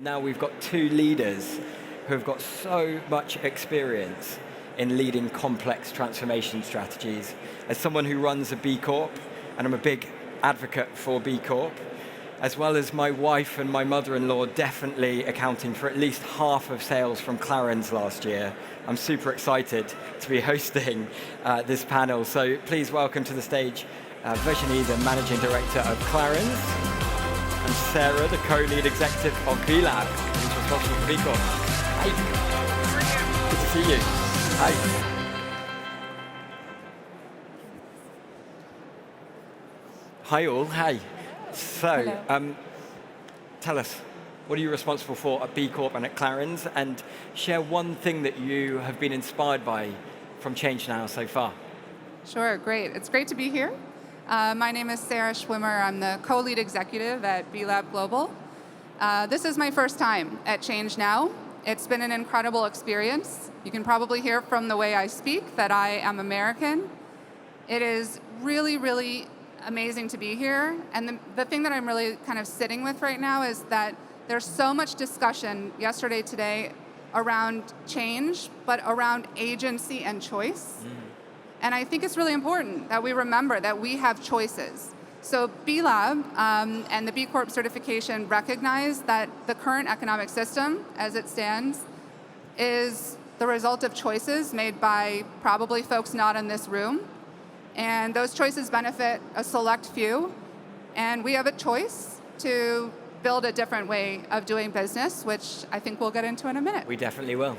now we've got two leaders who have got so much experience in leading complex transformation strategies. As someone who runs a B Corp, and I'm a big advocate for B Corp, as well as my wife and my mother-in-law definitely accounting for at least half of sales from CLARINS last year, I'm super excited to be hosting this panel. So please welcome to the stage Virginie, the Managing Director of CLARINS, and Sarah, the co-lead executive of BLab, who's responsible for B Corp. Hi. Good to see you. Hi. Hi all, hi. So, tell us, what are you responsible for at B Corp and at CLARINS, and share one thing that you have been inspired by from ChangeNOW so far. Sure, great. It's great to be here. My name is Sarah Schwimmer. I'm the co-lead executive at BLab Global. This is my first time at ChangeNOW. It's been an incredible experience. You can probably hear from the way I speak that I am American. It is really, really amazing to be here. And the thing that I'm really kind of sitting with right now is that there's so much discussion yesterday, today, around change, but around agency and choice. And I think it's really important that we remember that we have choices. So BLab and the B Corp certification recognize that the current economic system, as it stands, is the result of choices made by probably folks not in this room. And those choices benefit a select few. And we have a choice to build a different way of doing business, which I think we'll get into in a minute. We definitely will.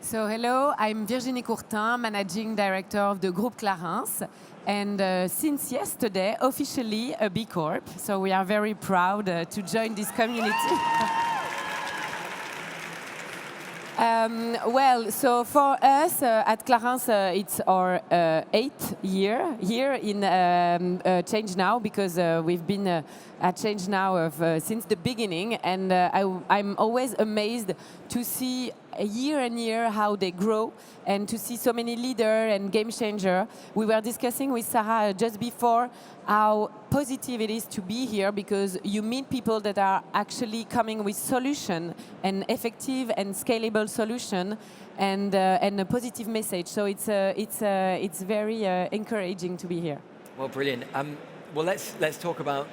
So hello, I'm Virginie Courtin, Managing Director of the Group CLARINS, and since yesterday, officially a B Corp. So we are very proud to join this community. Well, so for us at CLARINS, it's our 8th year here in ChangeNOW, because we've been at ChangeNOW since the beginning, and I'm always amazed to see year and year how they grow, and to see so many leaders and game changers. We were discussing with Sarah just before how positive it is to be here, because you meet people that are actually coming with solution, and effective and scalable solution, and a positive message. So it's very encouraging to be here. Well, brilliant. Well, let's talk about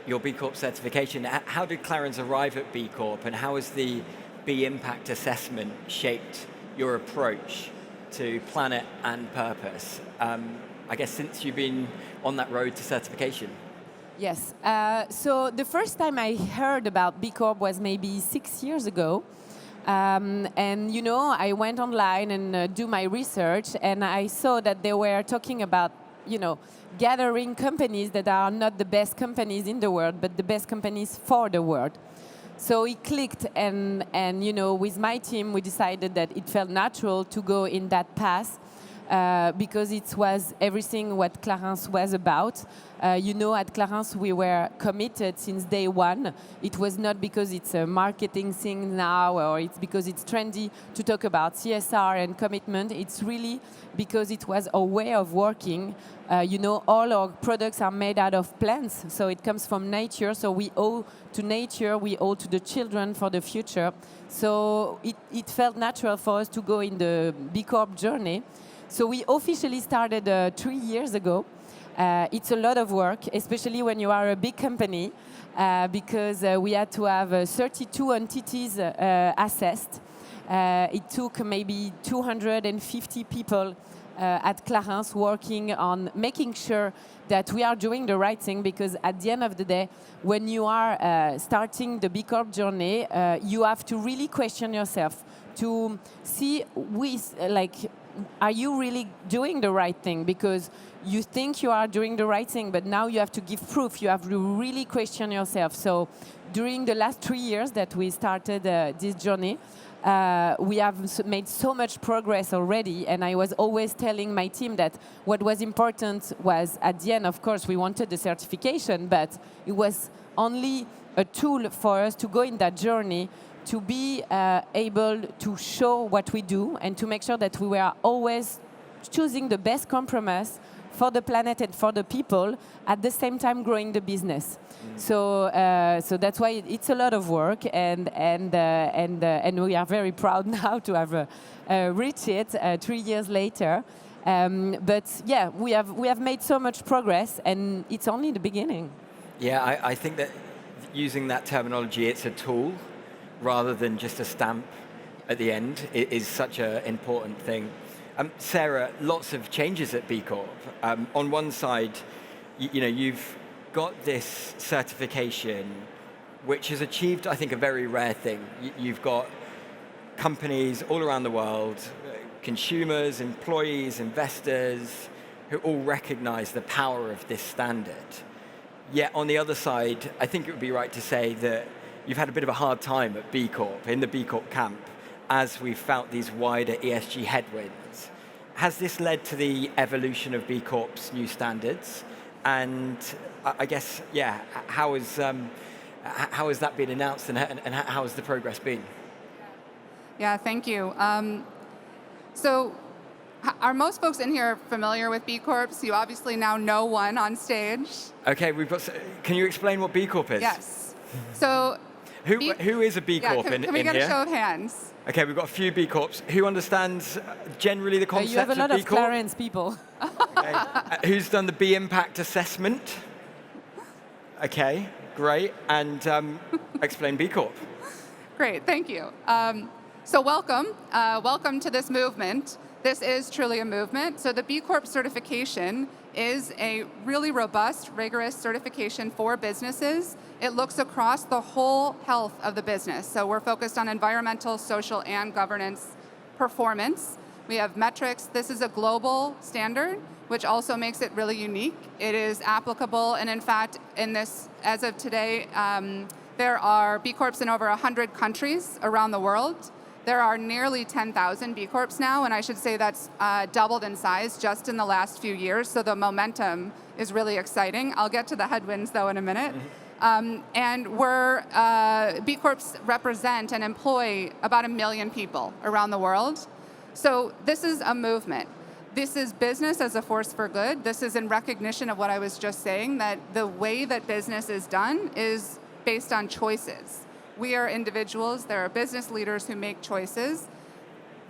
your B Corp certification. How did CLARINS arrive at B Corp, and how has the B Impact Assessment shaped your approach to planet and purpose? I guess since you've been on that road to certification. Yes. So the first time I heard about B Corp was maybe 6 years ago. And you know, I went online and do my research, and I saw that they were talking about, you know, gathering companies that are not the best companies in the world, but the best companies for the world. So it clicked, and you know, with my team, we decided that it felt natural to go in that path, because it was everything what CLARINS was about. You know, at CLARINS we were committed since day one. It was not because it's a marketing thing now, or it's because it's trendy to talk about CSR and commitment. It's really because it was a way of working. You know, all our products are made out of plants, so it comes from nature. So we owe to nature, we owe to the children for the future. So it felt natural for us to go in the B Corp journey. So we officially started 3 years ago. It's a lot of work, especially when you are a big company, because we had to have 32 entities assessed. It took maybe 250 people at CLARINS working on making sure that we are doing the right thing, because at the end of the day, when you are starting the B Corp journey, you have to really question yourself to see are you really doing the right thing? Because you think you are doing the right thing, but now you have to give proof. You have to really question yourself. So during the last 3 years that we started this journey, we have made so much progress already, and I was always telling my team that what was important was, at the end, of course, we wanted the certification, but it was only a tool for us to go in that journey, to be able to show what we do, and to make sure that we were always choosing the best compromise for the planet and for the people, at the same time growing the business. So that's why it's a lot of work, and we are very proud now to have reached it 3 years later. But yeah, we have made so much progress, and it's only the beginning. Yeah, I think that using that terminology, it's a tool rather than just a stamp at the end, is such an important thing. Sarah, lots of changes at B Corp. On one side, you've got this certification, which has achieved, I think, a very rare thing. You've got companies all around the world, consumers, employees, investors, who all recognize the power of this standard. Yet on the other side, I think it would be right to say that you've had a bit of a hard time at B Corp, in the B Corp camp, as we've felt these wider ESG headwinds. Has this led to the evolution of B Corp's new standards? And I guess, yeah, how has that been announced, and how has the progress been? Yeah, thank you. So are most folks in here familiar with B Corps? You obviously now know one on stage. Okay, can you explain what B Corp is? Yes. So who is a B Corp in here? Can we get a show of hands? Okay, we've got a few B Corps. Who understands generally the concept of B Corp? You have a lot of CLARINS people. Okay. Who's done the B Impact assessment? Okay, great. And explain B Corp. Great, thank you. So welcome. Welcome to this movement. This is truly a movement. So the B Corp certification is a really robust, rigorous certification for businesses. It looks across the whole health of the business. So we're focused on environmental, social, and governance performance. We have metrics. This is a global standard, which also makes it really unique. It is applicable, and in fact, in this, as of today, there are B Corps in over 100 countries around the world. There are nearly 10,000 B Corps now, and I should say that's doubled in size just in the last few years, so the momentum is really exciting. I'll get to the headwinds, though, in a minute. And B Corps represent and employ about 1 million people around the world. So this is a movement. This is business as a force for good. This is in recognition of what I was just saying, that the way that business is done is based on choices. We are individuals. There are business leaders who make choices.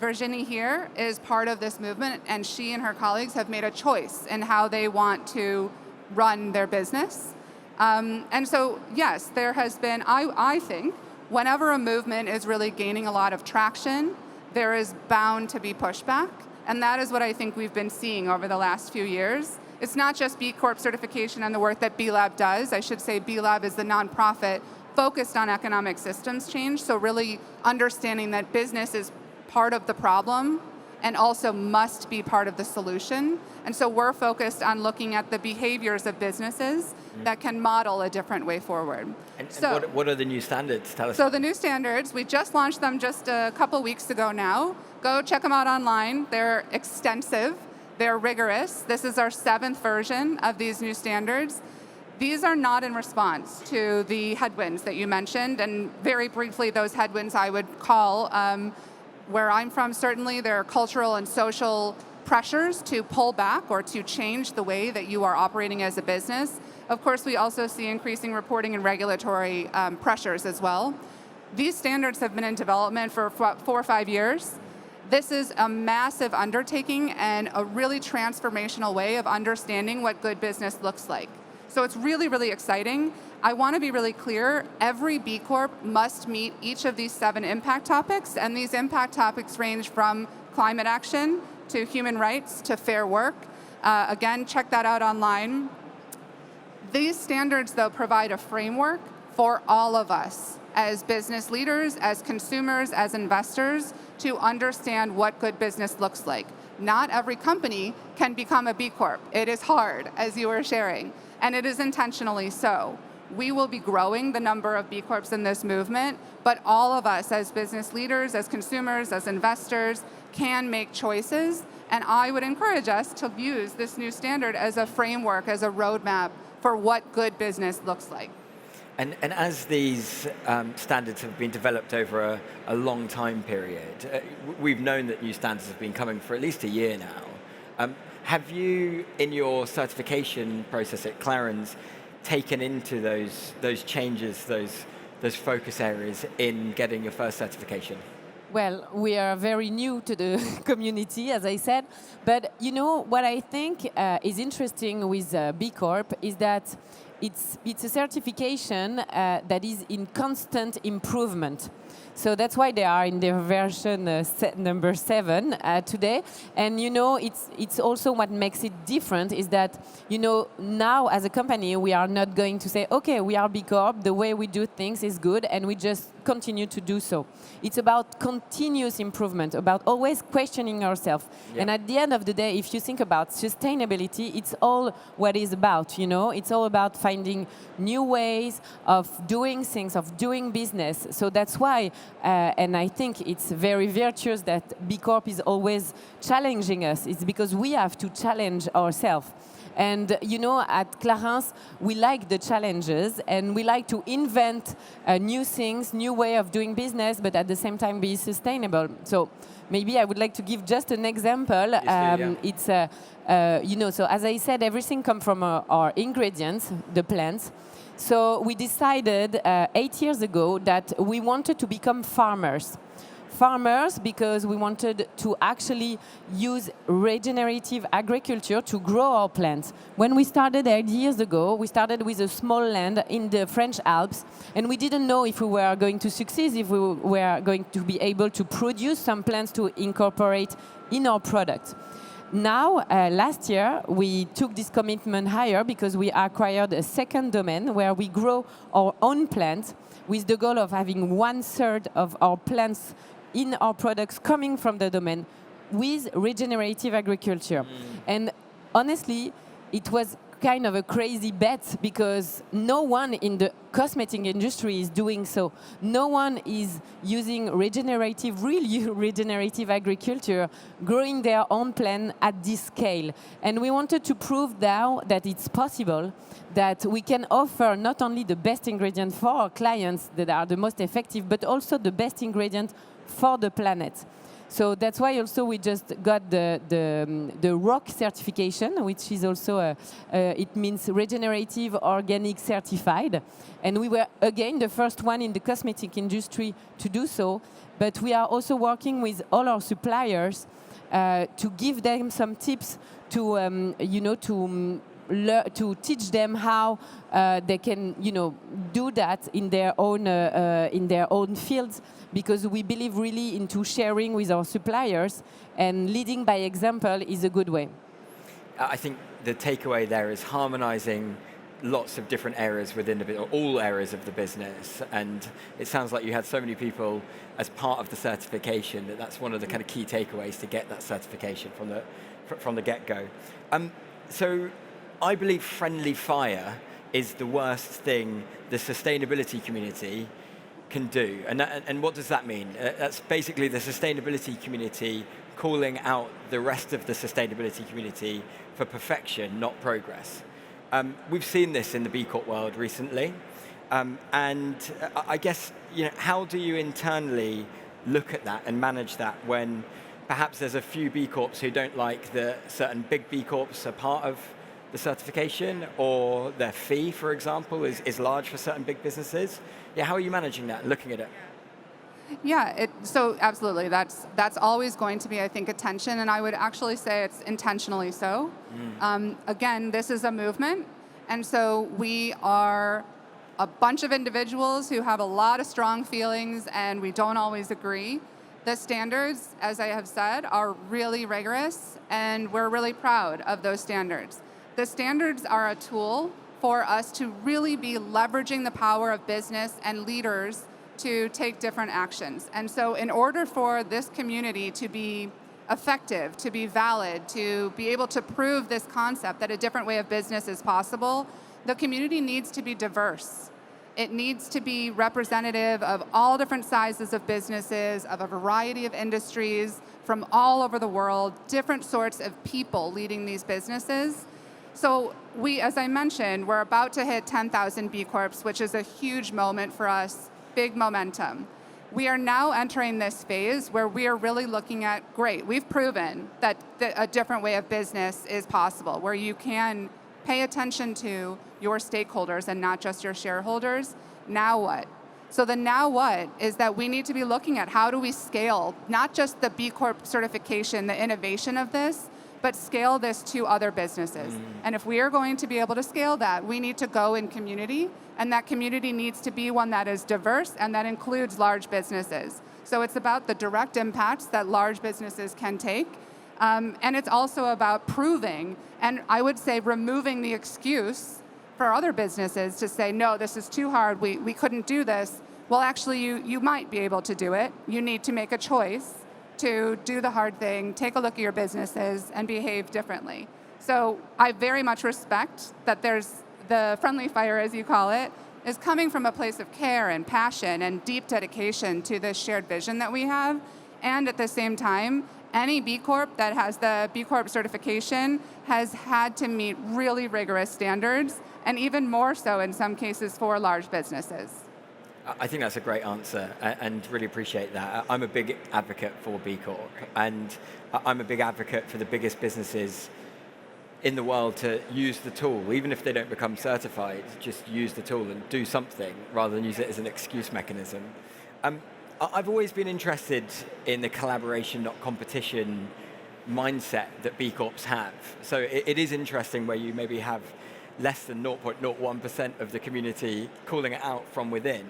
Virginie here is part of this movement, and she and her colleagues have made a choice in how they want to run their business. And so, yes, there has been, I think, whenever a movement is really gaining a lot of traction, there is bound to be pushback. And that is what I think we've been seeing over the last few years. It's not just B Corp certification and the work that B Lab does. I should say B Lab is the nonprofit focused on economic systems change, so really understanding that business is part of the problem and also must be part of the solution. And so we're focused on looking at the behaviors of businesses that can model a different way forward. And what are the new standards? Tell us. So the new standards, we just launched them just a couple weeks ago now. Go check them out online. They're extensive. They're rigorous. This is our 7th version of these new standards. These are not in response to the headwinds that you mentioned, and very briefly, those headwinds I would call, where I'm from, certainly there are cultural and social pressures to pull back or to change the way that you are operating as a business. Of course, we also see increasing reporting and regulatory pressures as well. These standards have been in development for 4 or 5 years. This is a massive undertaking and a really transformational way of understanding what good business looks like. So it's really, really exciting. I want to be really clear, every B Corp must meet each of these 7 impact topics, and these impact topics range from climate action to human rights to fair work. Again, check that out online. These standards, though, provide a framework for all of us as business leaders, as consumers, as investors, to understand what good business looks like. Not every company can become a B Corp. It is hard, as you were sharing. And it is intentionally so. We will be growing the number of B Corps in this movement, but all of us as business leaders, as consumers, as investors, can make choices. And I would encourage us to use this new standard as a framework, as a roadmap for what good business looks like. And as these standards have been developed over a long time period, we've known that new standards have been coming for at least a year now. Have you, in your certification process at CLARINS, taken into those changes, those focus areas in getting your first certification? Well, we are very new to the community, as I said. But you know what I think is interesting with B Corp is that it's a certification that is in constant improvement. So that's why they are in their version number 7 today. And you know, it's also what makes it different is that, you know, now as a company, we are not going to say, okay, we are B Corp, the way we do things is good, and we just continue to do so. It's about continuous improvement, about always questioning ourselves. Yeah. And at the end of the day, if you think about sustainability, it's all what it's about, you know? It's all about finding new ways of doing things, of doing business. So that's why, and I think it's very virtuous that B Corp is always challenging us. It's because we have to challenge ourselves. And you know, at CLARINS, we like the challenges and we like to invent new things, new way of doing business, but at the same time be sustainable. So maybe I would like to give just an example. It's, you know, so as I said, everything comes from our ingredients, the plants. So we decided 8 years ago that we wanted to become farmers. Farmers because we wanted to actually use regenerative agriculture to grow our plants. When we started 8 years ago, we started with a small land in the French Alps, and we didn't know if we were going to succeed, if we were going to be able to produce some plants to incorporate in our product. Now, last year, we took this commitment higher because we acquired a second domain where we grow our own plants with the goal of having 1/3 of our plants in our products coming from the domain with regenerative agriculture. And honestly, it was kind of a crazy bet because no one in the cosmetic industry is doing so. No one is using real regenerative agriculture, growing their own plant at this scale. And we wanted to prove now that it's possible, that we can offer not only the best ingredient for our clients that are the most effective, but also the best ingredient for the planet. So that's why also we just got the ROC certification, which is also, it means regenerative organic certified. And we were, again, the first one in the cosmetic industry to do so. But we are also working with all our suppliers to give them some tips to, you know, to teach them how they can, you know, do that in their own fields, because we believe really into sharing with our suppliers, and leading by example is a good way. I think the takeaway there is harmonizing lots of different areas within the business, or all areas of the business, and it sounds like you had so many people as part of the certification that's one of the kind of key takeaways to get that certification from the get-go. So I believe friendly fire is the worst thing the sustainability community can do. And what does that mean? That's basically the sustainability community calling out the rest of the sustainability community for perfection, not progress. We've seen this in the B Corp world recently. And I guess, you know, how do you internally look at that and manage that when perhaps there's a few B Corps who don't like that certain big B Corps are part of the certification, or their fee, for example, is large for certain big businesses? Yeah, how are you managing that, looking at it? Yeah, so absolutely. That's always going to be, I think, a tension, and I would actually say it's intentionally so. Again, this is a movement, and so we are a bunch of individuals who have a lot of strong feelings, and we don't always agree. The standards, as I have said, are really rigorous, and we're really proud of those standards. The standards are a tool for us to really be leveraging the power of business and leaders to take different actions. And so in order for this community to be effective, to be valid, to be able to prove this concept that a different way of business is possible, the community needs to be diverse. It needs to be representative of all different sizes of businesses, of a variety of industries from all over the world, different sorts of people leading these businesses. So we, as I mentioned, we're about to hit 10,000 B Corps, which is a huge moment for us, big momentum. we are now entering this phase where we are really looking at, great, we've proven that a different way of business is possible, where you can pay attention to your stakeholders and not just your shareholders. Now what? So the now what is that we need to be looking at how do we scale, not just the B Corp certification, the innovation of this, but scale this to other businesses. And if we are going to be able to scale that, we need to go in community, and that community needs to be one that is diverse and that includes large businesses. So it's about the direct impacts that large businesses can take, and it's also about proving, and I would say removing the excuse for other businesses to say, no, this is too hard, we couldn't do this. Well, actually, you might be able to do it. You need to make a choice to do the hard thing, take a look at your businesses, and behave differently. So I very much respect that there's the friendly fire, as you call it, is coming from a place of care and passion and deep dedication to this shared vision that we have. And at the same time, any B Corp that has the B Corp certification has had to meet really rigorous standards, and even more so in some cases for large businesses. I think that's a great answer, and really appreciate that. I'm a big advocate for B Corp, and I'm a big advocate for the biggest businesses in the world to use the tool, even if they don't become certified, just use the tool and do something rather than use it as an excuse mechanism. I've always been interested in the collaboration, not competition mindset that B Corps have. So it is interesting where you maybe have less than 0.01% of the community calling it out from within.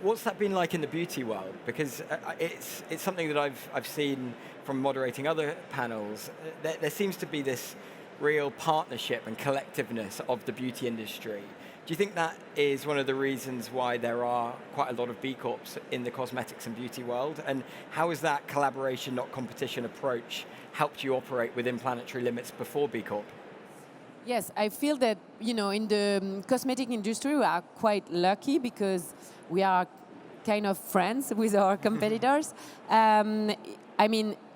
What's that been like in the beauty world? Because it's something that I've seen from moderating other panels. There seems to be this real partnership and collectiveness of the beauty industry. Do you think that is one of the reasons why there are quite a lot of B Corps in the cosmetics and beauty world? And how has that collaboration, not competition approach helped you operate within planetary limits before B Corp? Yes, I feel that, in the cosmetic industry, we are quite lucky because we are kind of friends with our competitors.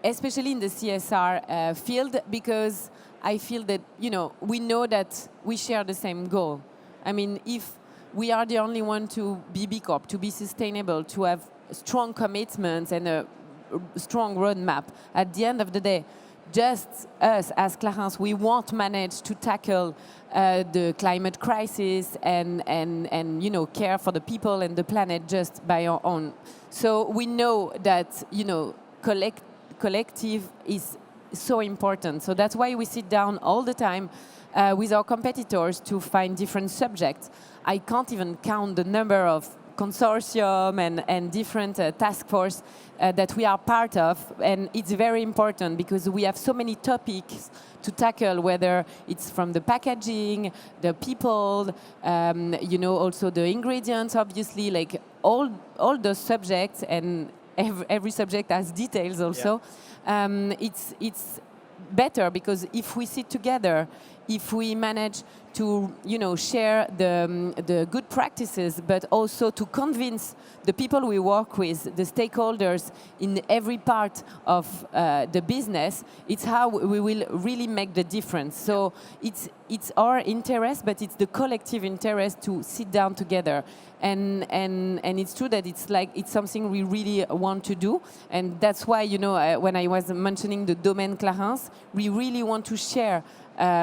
Especially in the CSR field, because I feel that, we know that we share the same goal. If we are the only one to be B Corp, to be sustainable, to have strong commitments and a strong roadmap, at the end of the day, just us as CLARINS, we won't manage to tackle the climate crisis and care for the people and the planet just by our own. So we know that collective is so important. So that's why we sit down all the time with our competitors to find different subjects. I can't even count the number of consortium and different task force that we are part of, and it's very important because we have so many topics to tackle, whether it's from the packaging, the people, also the ingredients, obviously, like all those subjects, and every subject has details also. Yeah. It's better because if we sit together, if we manage to share the good practices, but also to convince the people we work with, the stakeholders in every part of the business, it's how we will really make the difference. So it's our interest, but it's the collective interest to sit down together. And it's true that it's something we really want to do, and that's why when I was mentioning the domain CLARINS, we really want to share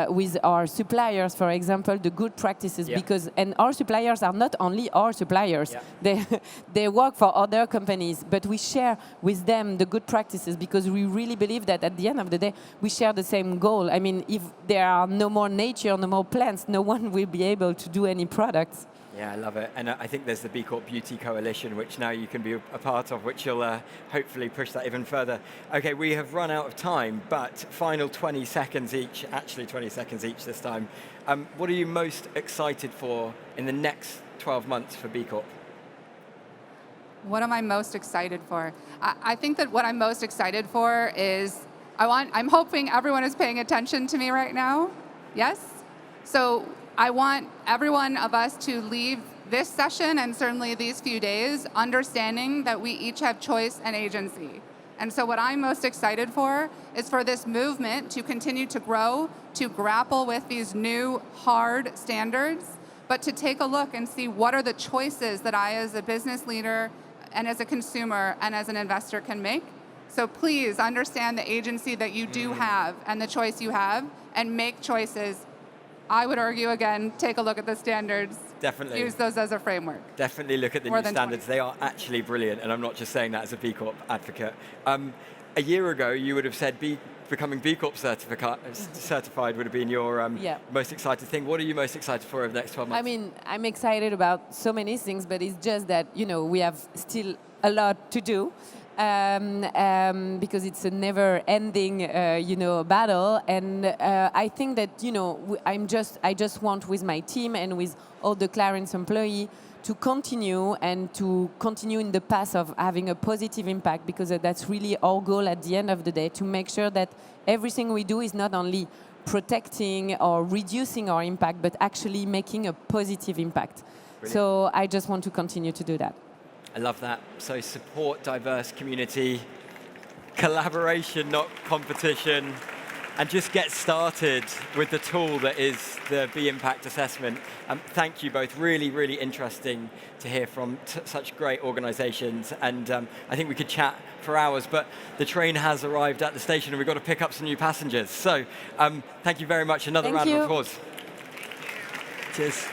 with our suppliers, for example, the good practices, and our suppliers are not only our suppliers, they work for other companies, but we share with them the good practices because we really believe that at the end of the day, we share the same goal. If there are no more nature, no more plants, no one will be able to do any products. Yeah, I love it. And I think there's the B Corp Beauty Coalition, which now you can be a part of, which will hopefully push that even further. Okay, we have run out of time, but final 20 seconds each, actually 20 seconds each this time. What are you most excited for in the next 12 months for B Corp? What am I most excited for? I think that what I'm most excited for is, I'm hoping everyone is paying attention to me right now. Yes? So I want every one of us to leave this session and certainly these few days understanding that we each have choice and agency. And so what I'm most excited for is for this movement to continue to grow, to grapple with these new hard standards, but to take a look and see what are the choices that I as a business leader and as a consumer and as an investor can make. So please understand the agency that you do have and the choice you have, and make choices. I would argue, again, take a look at the standards. Definitely. Use those as a framework. Definitely look at the More new than standards. 20. They are actually brilliant, and I'm not just saying that as a B Corp advocate. A year ago, you would have said becoming B Corp certified would have been your most exciting thing. What are you most excited for over the next 12 months? I mean, I'm excited about so many things, but it's just that, we have still a lot to do. Because it's a never-ending, battle, and I think that I just want with my team and with all the CLARINS employees to continue in the path of having a positive impact, because that's really our goal at the end of the day, to make sure that everything we do is not only protecting or reducing our impact, but actually making a positive impact. Brilliant. So I just want to continue to do that. I love that. So support diverse community, collaboration, not competition, and just get started with the tool that is the B Impact Assessment. Thank you both. Really, really interesting to hear from such great organizations. And I think we could chat for hours, but the train has arrived at the station and we've got to pick up some new passengers. So thank you very much. Another round of applause. Cheers.